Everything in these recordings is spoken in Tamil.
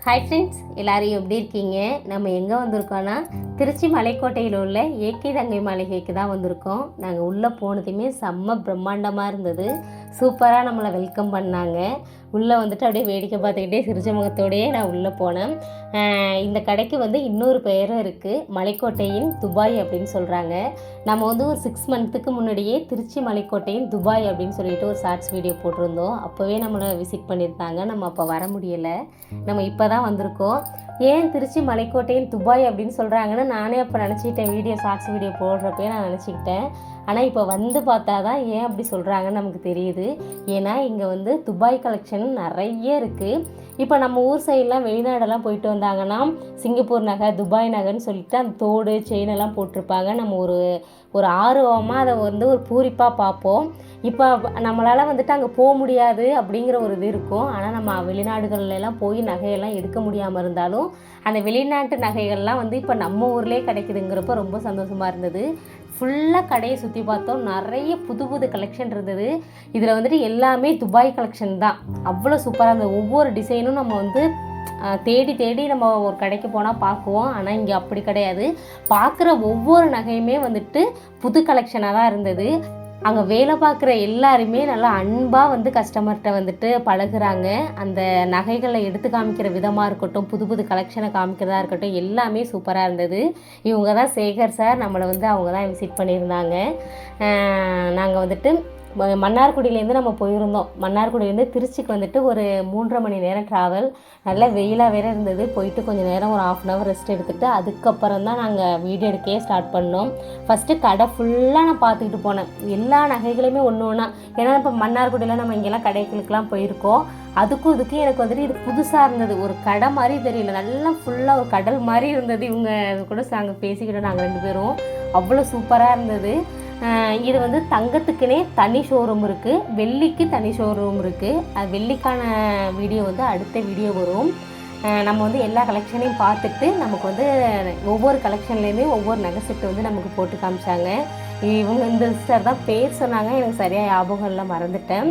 ஹாய் ஃப்ரெண்ட்ஸ், எல்லோரும் எப்படி இருக்கீங்க? நம்ம எங்கே வந்திருக்கோன்னா திருச்சி மலைக்கோட்டையில் உள்ள ஏகே தங்கை மாளிகைக்கு தான் வந்திருக்கோம். நாங்கள் உள்ளே போனதுமே செம்ம பிரம்மாண்டமாக இருந்தது. சூப்பராக நம்மளை வெல்கம் பண்ணாங்க. உள்ளே வந்துட்டு அப்படியே வேடிக்கை பார்த்துக்கிட்டே சிரிச்ச முகத்தோடையே நான் உள்ளே போனேன். இந்த கடைக்கு வந்து இன்னொரு பெயரும் இருக்குது, மலைக்கோட்டையின் துபாய் அப்படின்னு சொல்கிறாங்க. நம்ம வந்து ஒரு 6 மந்த்துக்கு முன்னாடியே திருச்சி மலைக்கோட்டையின் துபாய் அப்படின்னு சொல்லிட்டு ஒரு ஷார்ட்ஸ் வீடியோ போட்டிருந்தோம். அப்போவே நம்மளை விசிட் பண்ணியிருந்தாங்க. நம்ம அப்போ வர முடியலை. நம்ம இப்போ தான் வந்திருக்கோம். ஏன் திருச்சி மலைக்கோட்டையின் துபாய் அப்படின்னு சொல்கிறாங்கன்னு நானே அப்போ நினச்சிக்கிட்டேன். ஷார்ட்ஸ் வீடியோ போடுறப்பே நான் நினச்சிக்கிட்டேன். ஆனால் இப்போ வந்து பார்த்தா தான் ஏன் அப்படி சொல்கிறாங்கன்னு நமக்கு தெரியுது. ஏன்னா இங்கே வந்து துபாய் கலெக்ஷன் நிறைய இருக்குது. இப்போ நம்ம ஊர் சைடெலாம் வெளிநாடெல்லாம் போயிட்டு வந்தாங்கன்னா சிங்கப்பூர் நகை, துபாய் நகைன்னு சொல்லிட்டு அந்த தோடு செயின் எல்லாம் போட்டிருப்பாங்க. நம்ம ஒரு ஆர்வமாக அதை வந்து ஒரு பூரிப்பாக பார்ப்போம். இப்போ நம்மளால் வந்துட்டு அங்கே போக முடியாது அப்படிங்கிற ஒரு இது இருக்கும். ஆனால் நம்ம வெளிநாடுகள்லாம் போய் நகையெல்லாம் எடுக்க முடியாமல் இருந்தாலும் அந்த வெளிநாட்டு நகைகள்லாம் வந்து இப்போ நம்ம ஊர்லேயே கிடைக்குதுங்கிறப்ப ரொம்ப சந்தோஷமாக இருந்தது. ஃபுல்லாக கடையை சுற்றி பார்த்தோம். நிறைய புது புது கலெக்ஷன் இருந்தது. இதில் வந்துட்டு எல்லாமே துபாய் கலெக்ஷன் தான். அவ்வளோ சூப்பராக இருந்தது. ஒவ்வொரு டிசைனும் நம்ம வந்து தேடி நம்ம ஒரு கடைக்கு போனால் பார்க்குவோம். ஆனால் இங்கே அப்படி கிடையாது. பார்க்குற ஒவ்வொரு நகையுமே வந்துட்டு புது கலெக்ஷனாக தான் இருந்தது. அங்கே வேலை பார்க்குற எல்லாருமே நல்லா அன்பாக வந்து கஸ்டமர்கிட்ட வந்துட்டு பழகுறாங்க. அந்த நகைகளை எடுத்து காமிக்கிற விதமாக இருக்கட்டும், புது புது கலெக்ஷனை காமிக்கிறதா இருக்கட்டும், எல்லாமே சூப்பராக இருந்தது. இவங்க தான் சேகர் சார். நம்மளை வந்து அவங்க தான் விசிட் பண்ணியிருந்தாங்க. நாங்கள் வந்துட்டு மன்னார்குடியிலேருந்து நம்ம போயிருந்தோம். மன்னார்குடியிலேருந்து திருச்சிக்கு வந்துட்டு ஒரு 3.5 மணி நேரம் ட்ராவல். நல்லா வெயிலாக வேறு இருந்தது. போயிட்டு கொஞ்சம் நேரம் ஒரு 1/2 hour ரெஸ்ட் எடுத்துகிட்டு அதுக்கப்புறம் தான் நாங்கள் வீடியோ எடுக்கவே ஸ்டார்ட் பண்ணோம். ஃபஸ்ட்டு கடை ஃபுல்லாக நான் பார்த்துக்கிட்டு போனேன். எல்லா நகைகளையுமே ஒன்று ஒன்றா. ஏன்னா இப்போ மன்னார்குடியில் நம்ம இங்கெல்லாம் கடைகளுக்கெல்லாம் போயிருக்கோம். அதுக்கும் எனக்கு வந்துட்டு இது புதுசாக இருந்தது. ஒரு கடை மாதிரி தெரியல, நல்லா ஃபுல்லாக ஒரு கடல் மாதிரி இருந்தது. இவங்க கூட நாங்கள் பேசிக்கிட்டோம், நாங்கள் 2 பேரும். அவ்வளோ சூப்பராக இருந்தது. இது வந்து தங்கத்துக்குனே தனி ஷோரூம் இருக்குது, வெள்ளிக்கு தனி ஷோரூம் இருக்குது. அது வெள்ளிக்கான வீடியோ வந்து அடுத்த வீடியோ வரும். நம்ம வந்து எல்லா கலெக்ஷனையும் பார்த்துட்டு நமக்கு வந்து ஒவ்வொரு கலெக்ஷன்லேயுமே ஒவ்வொரு நகை செட்டு வந்து நமக்கு போட்டு காமிச்சாங்க. இவங்க இந்த சிஸ்டர் தான் பேர் சொன்னாங்க, எனக்கு சரியாக ஞாபகம் இல்லை, மறந்துட்டேன்.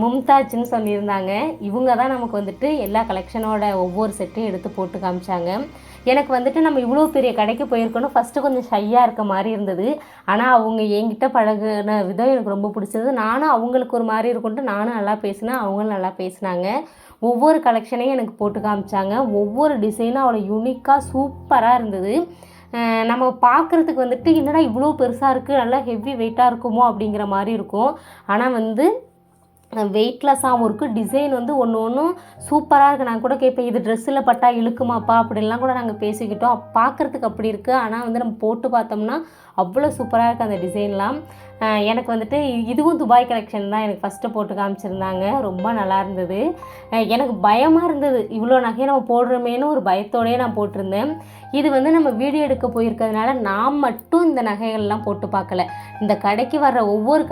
மும்தாஜ்னு சொல்லியிருந்தாங்க. இவங்க தான் நமக்கு வந்துட்டு எல்லா கலெக்ஷனோட ஒவ்வொரு செட்டையும் எடுத்து போட்டு காமிச்சாங்க. எனக்கு வந்துட்டு நம்ம இவ்வளோ பெரிய கடைக்கு போயிருக்கணும் ஃபஸ்ட்டு கொஞ்சம் ஷையாக இருக்க மாதிரி இருந்தது. ஆனால் அவங்க என்கிட்ட பழகுன விதம் எனக்கு ரொம்ப பிடிச்சது. நானும் அவங்களுக்கு ஒரு மாதிரி இருக்கும்ட்டு நானும் நல்லா பேசினேன், அவங்களும் நல்லா பேசினாங்க. ஒவ்வொரு கலெக்ஷனையும் எனக்கு போட்டு காமிச்சாங்க. ஒவ்வொரு டிசைனும் அவ்வளோ யூனிக்காக சூப்பராக இருந்தது. நம்ம பார்க்குறதுக்கு வந்துட்டு என்னடா இவ்வளோ பெருசாக இருக்குது, நல்லா ஹெவி வெயிட்டாக இருக்குமோ அப்படிங்கிற மாதிரி இருக்கும். ஆனால் வந்து வெயிட்லெஸ்ஸாகவும் இருக்குது. டிசைன் வந்து ஒன்றும் சூப்பராக இருக்குது. நான் கூட கேட்பேன், இது ட்ரெஸ்ஸில் பட்டா இழுக்குமாப்பா அப்படின்லாம் கூட நாங்கள் பேசிக்கிட்டோம். பார்க்குறதுக்கு அப்படி இருக்குது. ஆனால் வந்து நம்ம போட்டு பார்த்தோம்னா அவ்வளோ சூப்பராக இருக்குது அந்த டிசைன்லாம். எனக்கு வந்துட்டு இதுவும் துபாய் கலெக்ஷன் தான் எனக்கு ஃபஸ்ட்டு போட்டு காமிச்சிருந்தாங்க. ரொம்ப நல்லா இருந்தது. எனக்கு பயமாக இருந்தது, இவ்வளோ நகையை நம்ம போடுறோமேனு ஒரு பயத்தோடையே நான் போட்டிருந்தேன். இது வந்து நம்ம வீடியோ எடுக்க போயிருக்கிறதுனால நான் மட்டும் இந்த நகைகள்லாம் போட்டு பார்க்கல. இந்த கடைக்கு வர்ற ஒவ்வொரு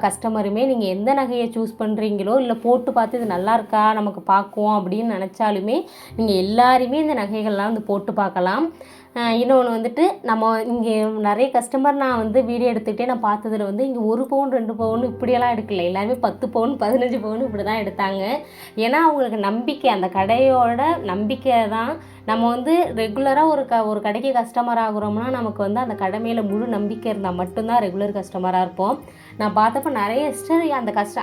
கஸ்டமருமே நீங்கள் எந்த நகையை சூஸ் பண்ணுறீங்களோ இல்லை போட்டு பார்த்து இது நல்லா இருக்கா நமக்கு பார்க்குவோம் அப்படின்னு நினச்சாலுமே நீங்கள் எல்லாருமே இந்த நகைகள்லாம் வந்து போட்டு பார்க்கலாம். இன்னொன்று வந்துட்டு நம்ம இங்கே நிறைய கஸ்டமர் நான் வந்து வீடியோ எடுத்துக்கிட்டே நான் பார்த்ததில் வந்து இங்கே 1 பவுன் 2 பவுன் இப்படியெல்லாம் எடுக்கல. எல்லாருமே 10 பவுன் 15 பவுன் இப்படி தான் எடுத்தாங்க. ஏன்னா அவங்களுக்கு நம்பிக்கை, அந்த கடையோட நம்பிக்கை தான். நம்ம வந்து ரெகுலராக ஒரு கடைக்கு கஸ்டமர் ஆகுறோம்னா நமக்கு வந்து அந்த கடை மேலே முழு நம்பிக்கை இருந்தால் மட்டும்தான் ரெகுலர் கஸ்டமராக இருப்போம். நான் பார்த்தப்ப நிறைய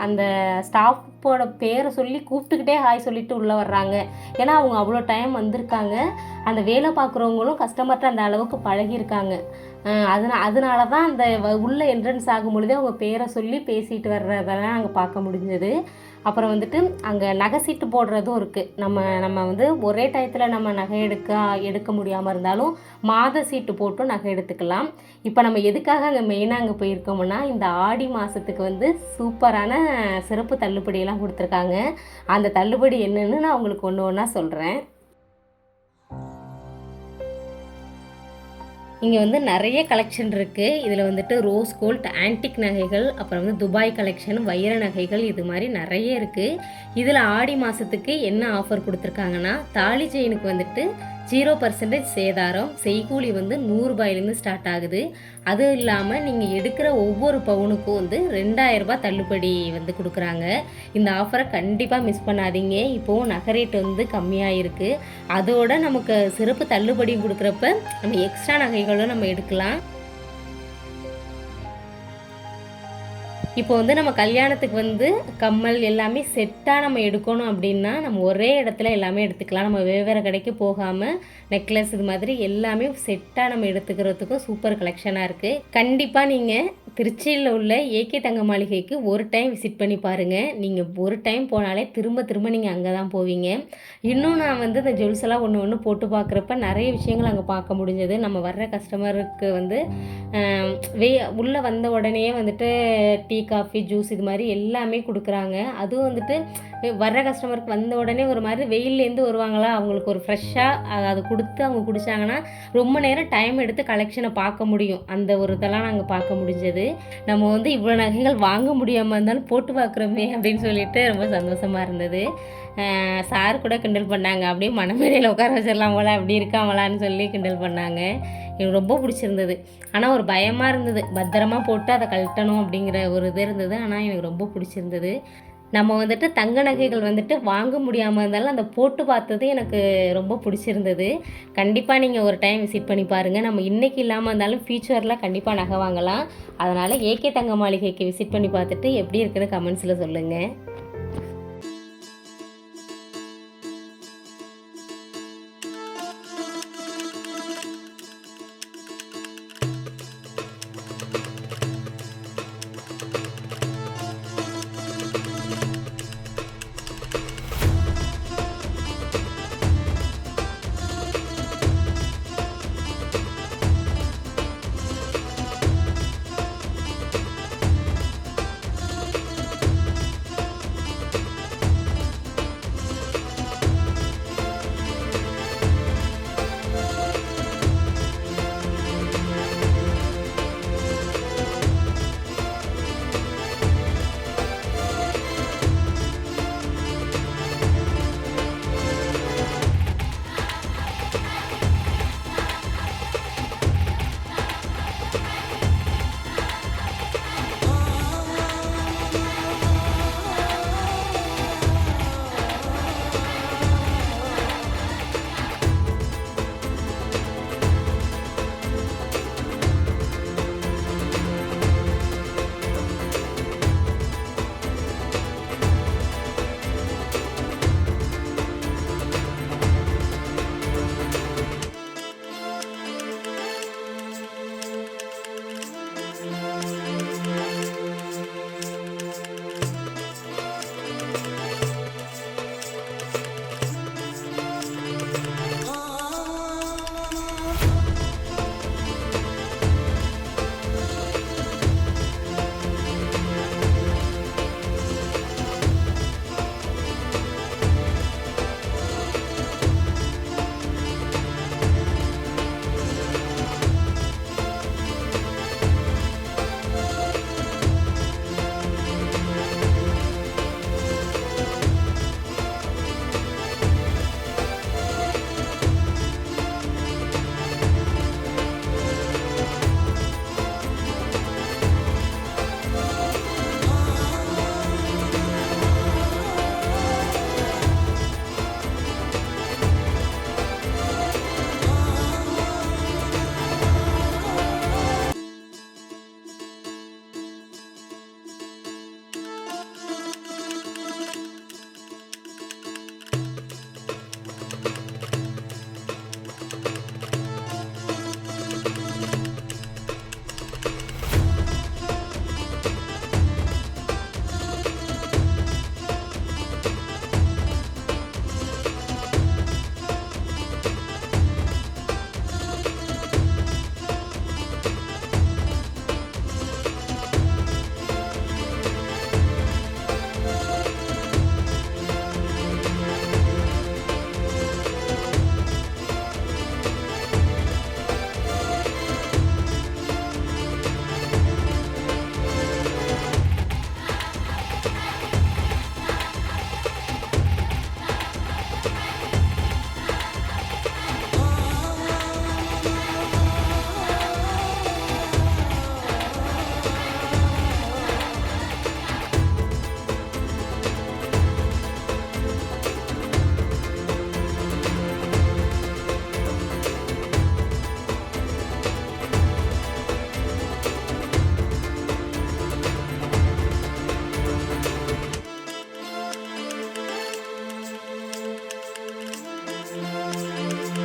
அந்த ஸ்டாஃபோட பேரை சொல்லி கூப்பிட்டுக்கிட்டே ஹாய் சொல்லிட்டு உள்ளே வர்றாங்க. ஏன்னா அவங்க அவ்வளோ டைம் வந்திருக்காங்க. அந்த வேலை பார்க்குறவங்களும் கஸ்டமர்கிட்ட அந்த அளவுக்கு பழகியிருக்காங்க. அதனால தான் அந்த உள்ள என்ட்ரன்ஸ் ஆகும் பொழுதே அவங்க பேரை சொல்லி பேசிட்டு வர்றதெல்லாம் அங்கே பார்க்க முடிஞ்சது. அப்புறம் வந்துட்டு அங்கே நகை சீட்டு போடுறதும் இருக்குது. நம்ம வந்து ஒரே டயத்தில் நம்ம நகை எடுக்க முடியாமல் இருந்தாலும் மாத சீட்டு போட்டும் நகை எடுத்துக்கலாம். இப்போ நம்ம எதுக்காக அங்கே மெயினாக அங்கே போயிருக்கோம்னா இந்த ஆடி மாதத்துக்கு வந்து சூப்பரான சிறப்பு தள்ளுபடியெல்லாம் கொடுத்துருக்காங்க. அந்த தள்ளுபடி என்னன்னு நான் உங்களுக்கு ஒன்று ஒன்றா சொல்கிறேன். இங்கே வந்து நிறைய கலெக்ஷன் இருக்குது. இதில் வந்துட்டு ரோஸ் கோல்ட், ஆன்டிக் நகைகள், அப்புறம் வந்து துபாய் கலெக்ஷன், வைர நகைகள், இது மாதிரி நிறைய இருக்குது. இதில் ஆடி மாதத்துக்கு என்ன ஆஃபர் கொடுத்துருக்காங்கன்னா தாலி செயினுக்கு வந்துட்டு 0% சேதாரம், செய்கூலி வந்து 100 ரூபாயிலேருந்து ஸ்டார்ட் ஆகுது. அதுவும் இல்லாமல் நீங்கள் எடுக்கிற ஒவ்வொரு பவுனுக்கும் வந்து 2000 ரூபாய் தள்ளுபடி வந்து கொடுக்குறாங்க. இந்த ஆஃபரை கண்டிப்பாக மிஸ் பண்ணாதீங்க. இப்போது நகை ரேட் வந்து கம்மியாக இருக்குது. அதோட நமக்கு சிறப்பு தள்ளுபடி கொடுக்குறப்ப நம்ம எக்ஸ்ட்ரா நகைகளும் நம்ம எடுக்கலாம். இப்போ வந்து நம்ம கல்யாணத்துக்கு வந்து கம்மல் எல்லாமே செட்டாக நம்ம எடுக்கணும் அப்படின்னா நம்ம ஒரே இடத்துல எல்லாமே எடுத்துக்கலாம். நம்ம வெவ்வேறு கடைக்கு போகாமல் நெக்லஸ் இது மாதிரி எல்லாமே செட்டாக நம்ம எடுத்துக்கிறதுக்கும் சூப்பர் கலெக்ஷனாக இருக்குது. கண்டிப்பாக நீங்கள் திருச்சியில் உள்ள ஏகே தங்க மாளிகைக்கு ஒரு டைம் விசிட் பண்ணி பாருங்கள். நீங்கள் ஒரு டைம் போனாலே திரும்ப திரும்ப நீங்கள் அங்கே தான் போவீங்க. இன்னும் நான் வந்து இந்த ஜுவல்ஸ் எல்லாம் ஒன்று போட்டு பார்க்குறப்ப நிறைய விஷயங்கள் அங்கே பார்க்க முடிஞ்சது. நம்ம வர்ற கஸ்டமருக்கு வந்து உள்ளே வந்த உடனே வந்துட்டு டீ காஃபி ஜூஸ் இது மாதிரி எல்லாமே கொடுக்குறாங்க. அதுவும் வந்துட்டு வர்ற கஸ்டமருக்கு வந்த உடனே ஒரு மாதிரி வெயிலேருந்து வருவாங்களா, அவங்களுக்கு ஒரு ஃப்ரெஷ்ஷாக அது கொடுத்து அவங்க குடித்தாங்கன்னா ரொம்ப நேரம் டைம் எடுத்து கலெக்ஷனை பார்க்க முடியும். அந்த ஒரு இதெல்லாம் நாங்கள் பார்க்க முடிஞ்சது. நம்ம வந்து இவ்வளோ நகைகள் வாங்க முடியாமல் இருந்தாலும் போட்டு பார்க்குறோமே அப்படின்னு சொல்லிட்டு ரொம்ப சந்தோஷமாக இருந்தது. சார் கூட கிண்டல் பண்ணாங்க, அப்படியே மனமேடையில் உட்கார வச்சிடலாம் போல, அப்படி இருக்காமலான்னு சொல்லி கிண்டல் பண்ணாங்க. எனக்கு ரொம்ப பிடிச்சிருந்தது. ஆனால் ஒரு பயமாக இருந்தது, பத்திரமா போட்டு அதை கழட்டணும் அப்படிங்கிற ஒரு இது இருந்தது. ஆனால் எனக்கு ரொம்ப பிடிச்சிருந்தது. நம்ம வந்துட்டு தங்க நகைகள் வந்துட்டு வாங்க முடியாமல் இருந்தாலும் அந்த போட்டு பார்த்தது எனக்கு ரொம்ப பிடிச்சிருந்தது. கண்டிப்பாக நீங்கள் ஒரு டைம் விசிட் பண்ணி பாருங்கள். நம்ம இன்றைக்கி இல்லாமல் இருந்தாலும் ஃபியூச்சரில் கண்டிப்பாக நகை வாங்கலாம். அதனால் ஏகே தங்க மாளிகைக்கு விசிட் பண்ணி பார்த்துட்டு எப்படி இருக்குன்னு கமெண்ட்ஸில் சொல்லுங்கள்.